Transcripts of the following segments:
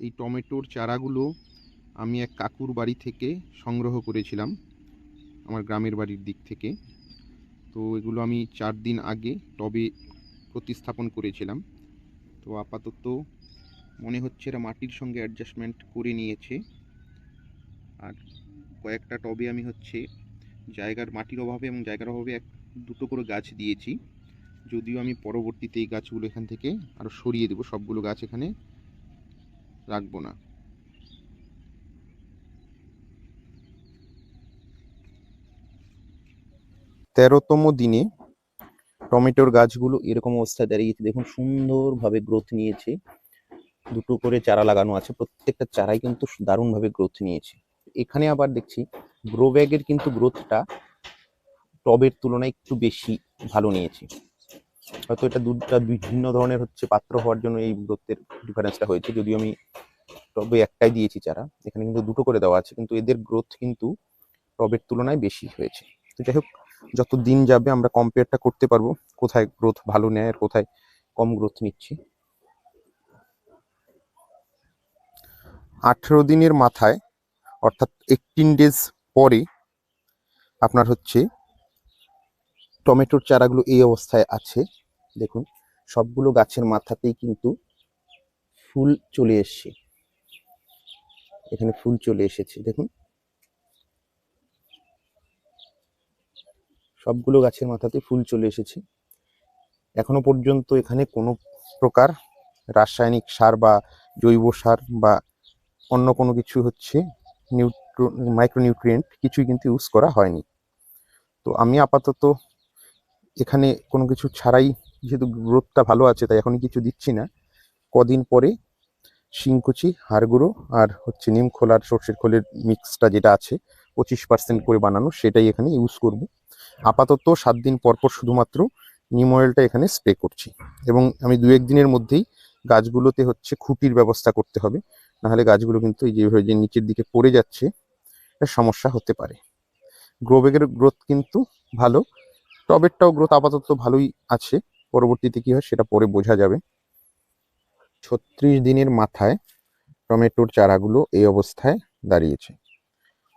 এই টমেটোর চারাগুলো আমি এক কাকুর বাড়ি থেকে সংগ্রহ করেছিলাম, আমার গ্রামের বাড়ির দিক থেকে। তো এগুলো আমি 4 দিন আগে টবে প্রতিস্থাপন করেছিলাম। তো আপাতত মনে হচ্ছে এরা মাটির সঙ্গে অ্যাডজাস্টমেন্ট করে নিয়েছে। আর কয়েকটা টবে আমি মাটির অভাবে এবং জায়গার অভাবে দুটো করে গাছ দিয়েছি। যদিও আমি পরবর্তীতে এই গাছগুলো এখান থেকে আরও সরিয়ে দেবো, সবগুলো গাছ এখানে রাখবো না। তেরোতম দিনে টমেটোর গাছগুলো এরকম অবস্থায় দাঁড়িয়েছে। দেখুন সুন্দরভাবে গ্রোথ নিয়েছে। দুটো করে চারা লাগানো আছে, প্রত্যেকটা চারাই কিন্তু দারুণভাবে গ্রোথ নিয়েছে। এখানে আবার দেখছি গ্রো ব্যাগের কিন্তু গ্রোথটা টবের তুলনায় একটু বেশি ভালো নিয়েছে। হয়তো এটা দুধটা বিভিন্ন ধরনের পাত্র হওয়ার জন্য এই গ্রোথের ডিফারেন্সটা হয়েছে। যদিও আমি টবে একটাই দিয়েছি চারা, এখানে কিন্তু দুটো করে দেওয়া আছে, কিন্তু এদের গ্রোথ কিন্তু টবের তুলনায় বেশি হয়েছে। তো যাই হোক, যত দিন যাবে আমরা কম্পেয়ারটা করতে পারবো কোথায় গ্রোথ ভালো নেয় আর কোথায় কম গ্রোথ নিচ্ছে। 18 দিনের মাথায় অর্থাৎ 18 ডেজ পরে আপনার টমেটোর চারাগুলো এই অবস্থায় আছে। দেখুন সবগুলো গাছের মাথাতেই কিন্তু ফুল চলে এসছে, এখানে ফুল চলে এসেছে। দেখুন সবগুলো গাছের মাথাতে ফুল চলে এসেছে। এখনো পর্যন্ত এখানে কোনো প্রকার রাসায়নিক সার বা জৈব সার বা অন্য কোনো কিছু মাইক্রোনিউট্রিয়েন্ট কিছুই কিন্তু ইউজ করা হয়নি। তো আমি আপাতত এখানে কোনো কিছু ছাড়াই, যেহেতু গ্রোথটা ভালো আছে তাই এখনই কিছু দিচ্ছি না। কদিন পরে শিংকুচি, হাড় গুঁড়ো আর নিম খোল আর সর্ষের খোলের মিক্সটা যেটা আছে 25% করে বানানো, সেটাই এখানে ইউজ করব। আপাতত 7 দিন পর পর শুধুমাত্র নিম অয়েলটা এখানে স্প্রে করছি। এবং আমি 2-1 দিনের মধ্যেই গাছগুলোতে খুঁটির ব্যবস্থা করতে হবে, নাহলে গাছগুলো কিন্তু এই যেভাবে যে নিচের দিকে পড়ে যাচ্ছে একটা সমস্যা হতে পারে। গ্রো ব্যাগের গ্রোথ কিন্তু ভালো, টবেরটাও গ্রোথ আপাতত ভালোই আছে। পরবর্তীতে কি হয় সেটা পরে বোঝা যাবে। 36 দিনের মাথায় টমেটোর চারাগুলো এই অবস্থায় দাঁড়িয়েছে।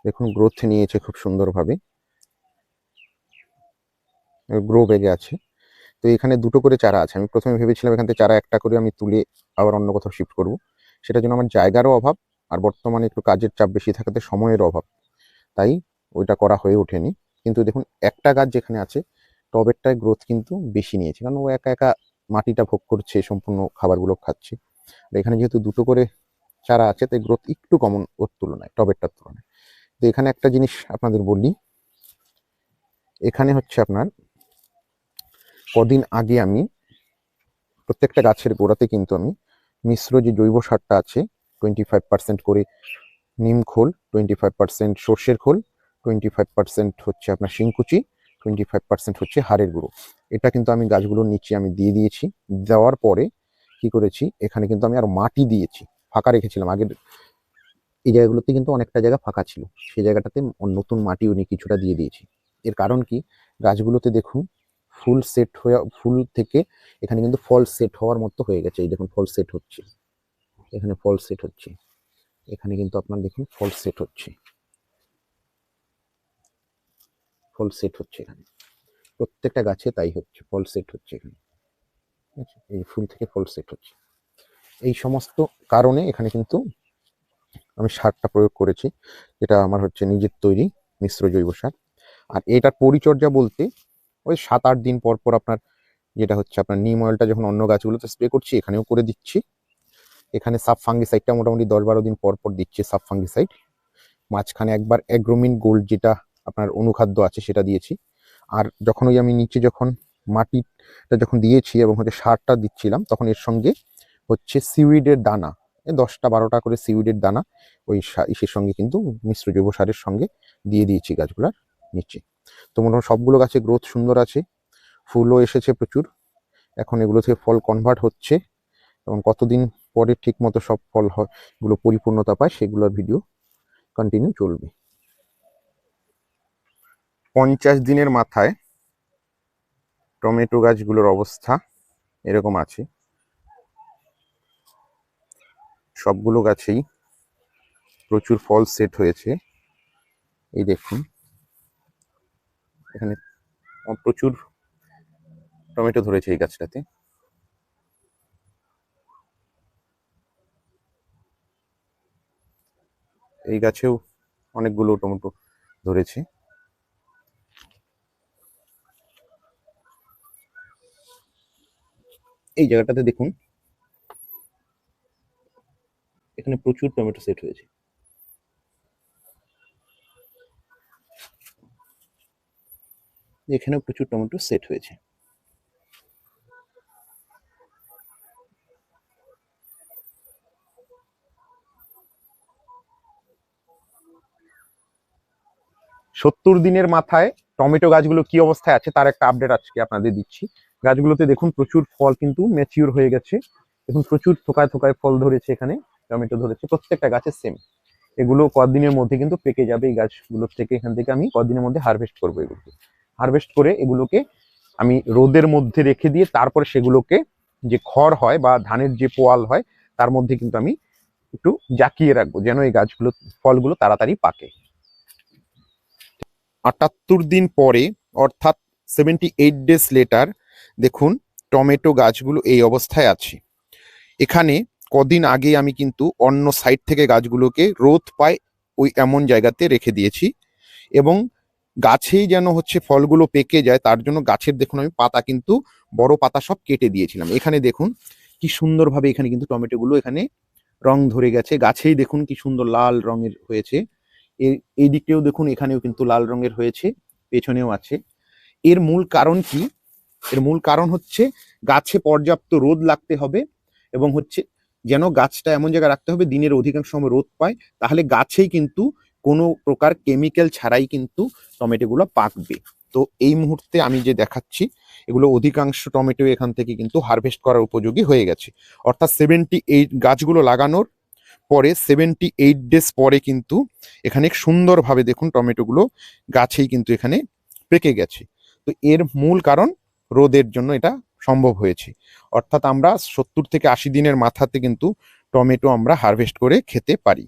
দেখুন গ্রোথ নিয়েছে খুব সুন্দরভাবে, গ্রো ব্যাগে আছে। তো এখানে দুটো করে চারা আছে। আমি প্রথমে ভেবেছিলাম এখান থেকে চারা একটা করে আমি তুলে আবার অন্য কোথাও শিফট করব, সেটার জন্য আমার জায়গারও অভাব আর বর্তমানে একটু কাজের চাপ বেশি থাকাতে সময়ের অভাব, তাই ওইটা করা হয়ে ওঠেনি। কিন্তু দেখুন একটা গাছ যেখানে আছে টবেরটায় গ্রোথ কিন্তু বেশি নিয়েছে, কারণ ও একা একা মাটিটা ভোগ করছে, সম্পূর্ণ খাবারগুলো খাচ্ছে। আর এখানে যেহেতু দুটো করে চারা আছে তাই গ্রোথ একটু কম ওর তুলনায়, টবেরটার তুলনায়। তো এখানে একটা জিনিস আপনাদের বলি, এখানে আপনার কদিন আগে আমি প্রত্যেকটা গাছের গোড়াতে কিন্তু আমি মিশ্র যে জৈব সারটা আছে 25% করে নিম খোল, 25% সর্ষের খোল, 25% আপনার শিংকুচি, 25% হাড়ের গুঁড়ো, এটা কিন্তু আমি গাছগুলোর নিচে আমি দিয়ে দিয়েছি। দেওয়ার পরে কি করেছি, এখানে কিন্তু আমি আর মাটি দিয়েছি, ফাঁকা রেখেছিলাম। আগের এই জায়গাগুলোতে কিন্তু অনেকটা জায়গা ফাঁকা ছিল, সেই জায়গাটাতে নতুন মাটি উনি কিছুটা দিয়ে দিয়েছি। এর কারণ কি, গাছগুলোতে দেখুন ফুল থেকে এখানে কিন্তু ফল সেট হওয়ার মতো হয়ে গেছে। এই দেখুন ফল সেট হচ্ছে, এখানে ফল সেট হচ্ছে, এখানে কিন্তু আপনার দেখুন ফল সেট হচ্ছে, ফল সেট হচ্ছে এখানে প্রত্যেকটা গাছে তাই হচ্ছে, ফল সেট হচ্ছে এখানে, এই ফুল থেকে ফল সেট হচ্ছে। এই সমস্ত কারণে এখানে কিন্তু আমি সারটা প্রয়োগ করেছি, যেটা আমার নিজের তৈরি মিশ্র জৈব সার। আর এটার পরিচর্যা বলতে ওই 7-8 দিন পর পর আপনার যেটা আপনার নিম অয়েলটা যখন অন্য গাছগুলোতে স্প্রে করছি এখানেও করে দিচ্ছি। এখানে সাব ফাঙ্গিসাইডটা মোটামুটি 10-12 দিন পর পর দিচ্ছি সাব ফাঙ্গিসাইড। মাঝখানে একবার অ্যাগ্রোমিন গোল্ড যেটা আপনার অনুখাদ্য আছে সেটা দিয়েছি। আর যখন আমি নিচে যখন মাটিটা যখন দিয়েছি এবং সারটা দিচ্ছিলাম, তখন এর সঙ্গে সিউইডের দানা, 10টা-12টা করে সিউইডের দানা ওই ইসের সঙ্গে কিন্তু মিশ্র জৈব সারের সঙ্গে দিয়ে দিয়েছি গাছগুলার নিচে। তো মোটামুটি সবগুলো গাছে গ্রোথ সুন্দর আছে, ফুলও এসেছে প্রচুর। এখন এগুলো থেকে ফল কনভার্ট হচ্ছে এবং কতদিন পরে ঠিক মতো সব ফল গুলো পরিপূর্ণতা পায় সেগুলোর ভিডিও কন্টিনিউ চলবে। 50 দিনের মাথায় টমেটো গাছগুলোর অবস্থা এরকম আছে। সবগুলো গাছেই প্রচুর ফল সেট হয়েছে। এই দেখুন এখানে প্রচুর টমেটো ধরেছে এই গাছটাতে। এই গাছেও অনেকগুলো টমেটো ধরেছে। এই জায়গাটাতে দেখুন এখানে প্রচুর টমেটো সেট হয়েছে। এখানেও প্রচুর টমেটো সেট হয়েছে। সত্তর দিনের মাথায় টমেটো গাছগুলো কি অবস্থায় আছে তার একটা আপডেট আজকে আপনাদের দিচ্ছি। গাছগুলোতে দেখুন প্রচুর ফল কিন্তু ম্যাচিউর হয়ে গেছে। দেখুন প্রচুর থোকায় থোকায় ফল ধরেছে, এখানে টমেটো ধরেছে, প্রত্যেকটা গাছে সেম। এগুলো কদিনের মধ্যে কিন্তু পেকে যাবে। এই গাছগুলোর থেকে এখান থেকে আমি কদিনের মধ্যে হারভেস্ট করবো। এগুলোকে হারভেস্ট করে এগুলোকে আমি রোদের মধ্যে রেখে দিয়ে তারপরে সেগুলোকে যে খড় হয় বা ধানের যে পোয়াল হয় তার মধ্যে কিন্তু আমি একটু জাকিয়ে রাখবো, যেন এই গাছগুলো ফলগুলো তাড়াতাড়ি পাকে। ৭৮ দিন পরে অর্থাৎ 78 ডেজ লেটার দেখুন টমেটো গাছগুলো এই অবস্থায় আছে। এখানে কদিন আগে আমি কিন্তু অন্য সাইড থেকে গাছগুলোকে রোদ পায় ওই এমন জায়গাতে রেখে দিয়েছি, এবং গাছেই যেন হচ্ছে ফলগুলো পেকে যায় তার জন্য গাছের দেখুন আমি পাতা কিন্তু বড় পাতা সব কেটে দিয়েছিলাম। এখানে দেখুন কি সুন্দরভাবে এখানে কিন্তু টমেটোগুলো এখানে রং ধরে গেছে। গাছেই দেখুন কি সুন্দর লাল রঙের হয়েছে। এই দিকেও দেখুন এখানেও কিন্তু লাল রঙের হয়েছে, পেছনেও আছে। এর মূল কারণ কি? এর মূল কারণ হচ্ছে গাছে পর্যাপ্ত রোদ লাগতে হবে, এবং হচ্ছে যেন গাছটা এমন জায়গায় রাখতে হবে দিনের অধিকাংশ সময় রোদ পায়, তাহলে গাছেই কিন্তু কোনো প্রকার কেমিক্যাল ছাড়াই কিন্তু টমেটোগুলো পাকবে। তো এই মুহূর্তে আমি যে দেখাচ্ছি এগুলো অধিকাংশ টমেটো এখান থেকে কিন্তু হারভেস্ট করার উপযোগী হয়ে গেছে। অর্থাৎ 78 গাছগুলো লাগানোর পরে 78 ডেজ পরে কিন্তু এখানে সুন্দরভাবে দেখুন টমেটোগুলো গাছেই কিন্তু এখানে পেকে গেছে। তো এর মূল কারণ রোদের জন্য এটা সম্ভব হয়েছে। অর্থাৎ আমরা 70 থেকে 80 দিনের মাথাতে কিন্তু টমেটো আমরা হারভেস্ট করে খেতে পারি।